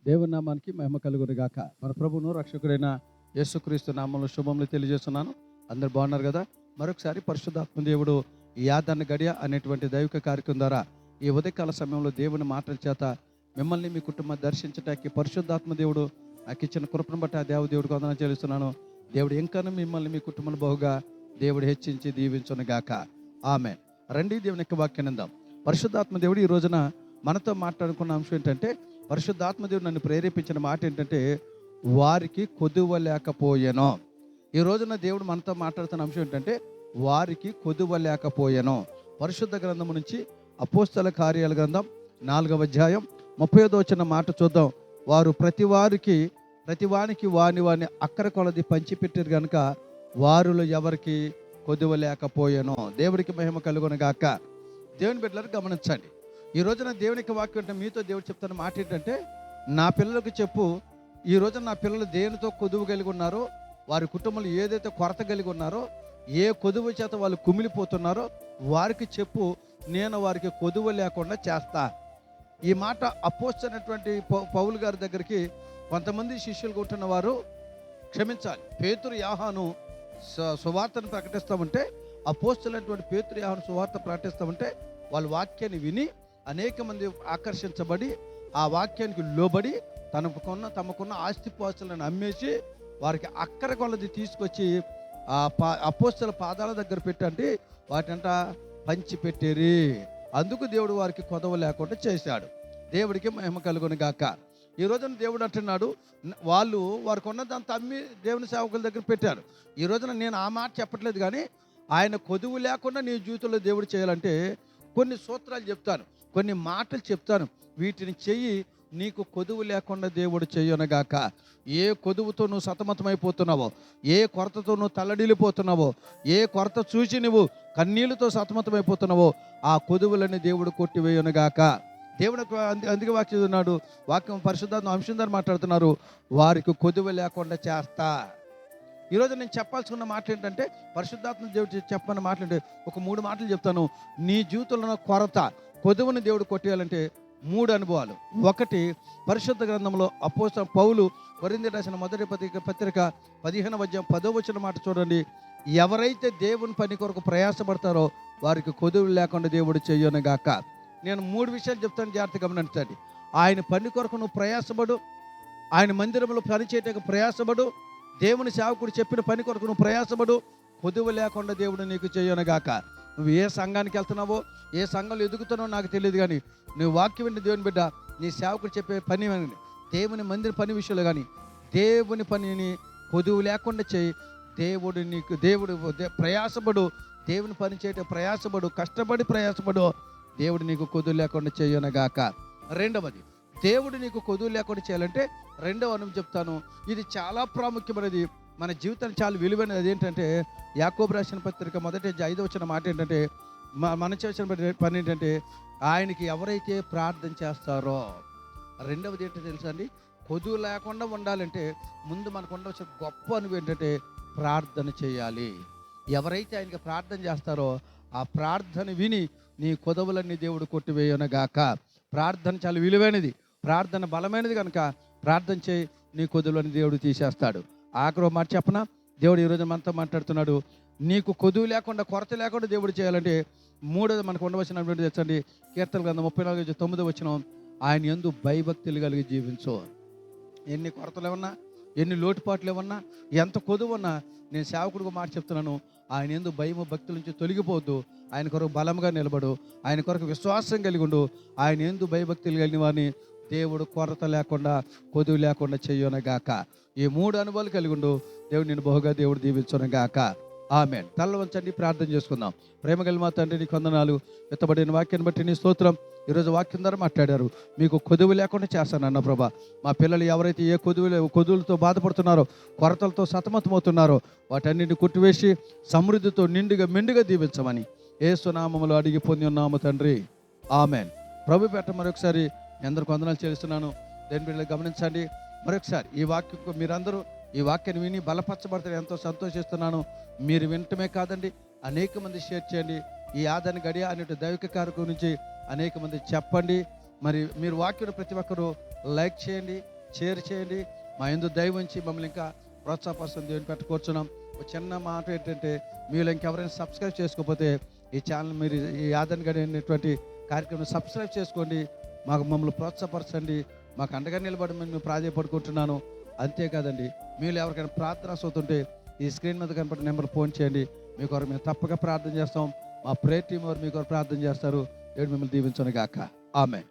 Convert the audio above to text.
దేవుని నామానికి మహిమ కలుగును గాక. మన ప్రభువును రక్షకుడైన యేసుక్రీస్తు నామంలో శుభములు తెలియజేస్తున్నాను. అందరు బాగున్నారు కదా? మరొకసారి పరిశుద్ధాత్మ దేవుడు ఈ ఆదరణ గడియ అనేటువంటి దైవిక కార్యక్రమం ద్వారా ఈ ఉదయకాల సమయంలో దేవుని మాటల చేత మిమ్మల్ని మీ కుటుంబాన్ని దర్శించటానికి పరిశుద్ధాత్మ దేవుడు నాకు ఇచ్చిన కృపను బట్టి ఆ దేవుడికి వందనం చెల్లిస్తున్నాను. దేవుడు ఇంకనూ మిమ్మల్ని మీ కుటుంబాన్ని బహుగా దేవుడు హెచ్చించి దీవించును గాక. ఆమేన్. రండి దేవుని యొక్క వాక్యాన్ని విందాం. పరిశుద్ధాత్మ దేవుడు ఈ రోజున మనతో మాట్లాడుకున్న అంశం ఏంటంటే, పరిశుద్ధాత్మ దేవుడు నన్ను ప్రేరేపించిన మాట ఏంటంటే, వారికి కొదువ లేకపోయెను. ఈ రోజున దేవుడు మనతో మాట్లాడుతున్న అంశం ఏంటంటే, వారికి కొదువ లేకపోయెను. పరిశుద్ధ గ్రంథం నుంచి అపోస్తల కార్యాల గ్రంథం 4వ అధ్యాయం 35వ వచన మాట చూద్దాం. వారు ప్రతివానికి వాని అక్కర కొలది పంచిపెట్టారు కనుక వారిలో ఎవరికి కొదువ లేకపోయెను. దేవుడికి మహిమ కలుగును గాక. దేవుని బిడ్డలను గమనించండి. ఈ రోజున దేవునికి వాక్యం అంటే మీతో దేవుడు చెప్తున్న మాట ఏంటంటే, నా పిల్లలకు చెప్పు, ఈ రోజున నా పిల్లలు దేనితో కొదువు కలిగి ఉన్నారో, వారి కుటుంబంలో ఏదైతే కొరత కలిగి ఉన్నారో, ఏ కొదువు చేత వాళ్ళు కుమిలిపోతున్నారో వారికి చెప్పు, నేను వారికి కొదువు లేకుండా చేస్తా. ఈ మాట అపోస్తలైనటువంటి పౌలు గారి దగ్గరికి కొంతమంది శిష్యులు ఉంటున్న వారు, క్షమించాలి, పేతురు యోహాను సువార్తను ప్రకటిస్తామంటే, అపోస్తలైనటువంటి పేతురు యోహాను సువార్త ప్రకటిస్తామంటే వాళ్ళ వాక్యాన్ని విని అనేక మంది ఆకర్షించబడి ఆ వాక్యానికి లోబడి తమకున్న ఆస్తిపాస్తులను అమ్మేసి వారికి అక్కర కొలది తీసుకొచ్చి ఆ అపోస్తల పాదాల దగ్గర పెట్టండి వాటింట పంచి పెట్టేరి. అందుకు దేవుడు వారికి కొదవ లేకుండా చేశాడు. దేవుడికి మహిమ కలుగును గాక. ఈ రోజున దేవుడు అంటున్నాడు, వారికి ఉన్నదంతా అమ్మి దేవుని సేవకుల దగ్గర పెట్టారు. ఈ రోజున నేను ఆ మాట చెప్పట్లేదు, కానీ ఆయన కొదువు లేకుండా నీ జీవితంలో దేవుడు చేయాలంటే కొన్ని సూత్రాలు చెప్తాను, కొన్ని మాటలు చెప్తాను. వీటిని చెయ్యి, నీకు కొదువు లేకుండా దేవుడు చెయ్యనుగాక. ఏ కొదువుతో నువ్వు సతమతమైపోతున్నావో, ఏ కొరతతో నువ్వు తల్లడిల్లిపోతున్నావో, ఏ కొరత చూసి నువ్వు కన్నీళ్ళతో సతమతమైపోతున్నావో ఆ కొదువులని దేవుడు కొట్టివేయనుగాక. దేవుడు అందుకే వాక్యం ఉన్నాడు, వాక్యం పరిశుద్ధాత్మ అంశం ద్వారా మాట్లాడుతున్నారు, వారికి కొదువు లేకుండా చేస్తా. ఈరోజు నేను చెప్పాల్సిన మాట ఏంటంటే, పరిశుద్ధాత్మ దేవుడు చెప్పని మాటలు అంటే ఒక 3 మాటలు చెప్తాను. నీ జీవితంలో ఉన్న కొరత, కొదువుని దేవుడు కొట్టేయాలంటే 3 అనుభవాలు. ఒకటి, పరిశుద్ధ గ్రంథంలో అపోస్తలుడైన పౌలు కొరింథీయులకు రాసిన మొదటి పత్రిక 15వ అధ్యాయం 10వ వచన మాట చూడండి. ఎవరైతే దేవుని పని కొరకు ప్రయాసపడతారో వారికి కొదువు లేకుండా దేవుడు చెయ్యనుగాక. నేను 3 విషయాలు చెప్తాను, జాగ్రత్తగా గమనించండి. ఆయన పని కొరకు నువ్వు ప్రయాసపడు, ఆయన మందిరంలో పని చేయడానికి ప్రయాసపడు, దేవుని సేవకుడు చెప్పిన పని కొరకు నువ్వు ప్రయాసపడు, కొదువు లేకుండా దేవుడు నీకు చేయనుగాక. నువ్వు ఏ సంఘానికి వెళ్తున్నావో, ఏ సంఘంలో ఎదుగుతున్నావో నాకు తెలియదు, కానీ నువ్వు వాక్యం విని దేవుని బిడ్డ, నీ సేవకుడు చెప్పే పని దేవుని మందిర పని విషయంలో కానీ దేవుని పనిని కొదువు లేకుండా చేయి. దేవుడు ప్రయాసపడు, దేవుని పని చేయటం ప్రయాసపడు, కష్టపడి ప్రయాసపడు, దేవుడు నీకు కొదువు లేకుండా చేయనుగాక. రెండవది, దేవుడు నీకు కొదువు లేకుండా చేయాలంటే రెండవ అనుభవం చెప్తాను. ఇది చాలా ప్రాముఖ్యమైనది, మన జీవితానికి చాలా విలువైనది. అదేంటంటే, యాకోబు రాసిన పత్రిక 1:5 వచ్చిన మాట ఏంటంటే, మన చేసిన పని ఏంటంటే, ఆయనకి ఎవరైతే ప్రార్థన చేస్తారో. రెండవది ఏంటో తెలుసా అండి, కొదువు లేకుండా ఉండాలంటే ముందు మనకు ఉండవలసిన గొప్ప అనుభవం ఏంటంటే ప్రార్థన చేయాలి. ఎవరైతే ఆయనకి ప్రార్థన చేస్తారో ఆ ప్రార్థన విని నీ కొదవులన్నీ దేవుడు కొట్టివేయనుగాక. ప్రార్థన చాలా విలువైనది, ప్రార్థన బలమైనది కనుక ప్రార్థన చేయి, నీ కొదువులని దేవుడు తీసేస్తాడు. ఆఖరి మాట చెప్పనా, దేవుడు ఈరోజు మనతో మాట్లాడుతున్నాడు. నీకు కొదువు లేకుండా, కొరత లేకుండా దేవుడు చేయాలంటే మూడోది మనకు ఉండవలసినటువంటి తెచ్చండి. కీర్తన గ్రంథం 34:9 వచ్చిన, ఆయన యందు భయభక్తులు కలిగి జీవించు. ఎన్ని కొరతలు ఏమన్నా, ఎన్ని లోటుపాట్లు ఏమన్నా, ఎంత కొదువు ఉన్నా, నేను సేవకుడికి మాట చెప్తున్నాను, ఆయన యందు భయము భక్తుల నుంచి తొలగిపోద్దు. ఆయన కొరకు బలంగా నిలబడు, ఆయన కొరకు విశ్వాసం కలిగి ఉండు. ఆయన యందు భయభక్తులు కలిగిన వారిని దేవుడు కొరత లేకుండా, కొదువు లేకుండా చెయ్యనుగాక. ఈ 3 అనుభవాలు కలిగి ఉండు. దేవుడు నేను బహుగా దేవుడు దీవించునుగాక. ఆమేన్. తల వంచండి, ప్రార్థన చేసుకుందాం. ప్రేమ కలిగిన మా తండ్రి, నీకు వందనాలు. ఎత్తబడిన వాక్యాన్ని బట్టి నీ స్తోత్రం. ఈరోజు వాక్యం ద్వారా మాట్లాడారు, మీకు కొదువు లేకుండా చేస్తానన్న ప్రభా. మా పిల్లలు ఎవరైతే ఏ కొదువులతో బాధపడుతున్నారో, కొరతలతో సతమతమవుతున్నారో వాటన్నిటిని కొట్టివేసి సమృద్ధితో మెండుగా దీవించమని యేసు నామములో అడిగి పొంది ఉన్నాము తండ్రి. ఆమేన్. ప్రభు పేట మరొకసారి ఎందరికి వందనాలు చెల్లిస్తున్నాను. దేని బిడ్డలు గమనించండి. మరొకసారి ఈ వాక్యం మీరందరూ ఈ వాక్యాన్ని విని బలపరచబడతారు, ఎంతో సంతోషిస్తున్నాను. మీరు వినటమే కాదండి, అనేక మంది షేర్ చేయండి. ఈ ఆదరణ గడియ అనే దైవిక కార్యక్రమం గురించి అనేక మంది చెప్పండి. మరి మీరు వాక్యం ప్రతి ఒక్కరూ లైక్ చేయండి, షేర్ చేయండి. మా యందు దయ ఉంచి మమ్మల్ని ఇంకా ప్రోత్సాహపరుస్తుంది దేవుని పెట్టుకొచ్చున్నాం. ఒక చిన్న మాట ఏంటంటే, మీరు ఇంకెవరైనా సబ్స్క్రైబ్ చేసుకోకపోతే ఈ ఛానల్ మీరు ఈ ఆదరణ గడి అనేటువంటి కార్యక్రమం సబ్స్క్రైబ్ చేసుకోండి. మమ్మల్ని ప్రోత్సాహపరచండి. మాకు అండగా నిలబడమని మేము ప్రాధాయపడుకుంటున్నాను. అంతేకాదండి, మీరు ఎవరికైనా ప్రార్థన అవుతుంటే ఈ స్క్రీన్ మీద కనపడిన నెంబర్ ఫోన్ చేయండి. మీ కొరకు మేము తప్పక ప్రార్థన చేస్తాం. మా ప్రేయర్ టీం వారు మీ కొరకు ప్రార్థన చేస్తారు. దేవుడు మిమ్మల్ని దీవించును గాక. ఆమేన్.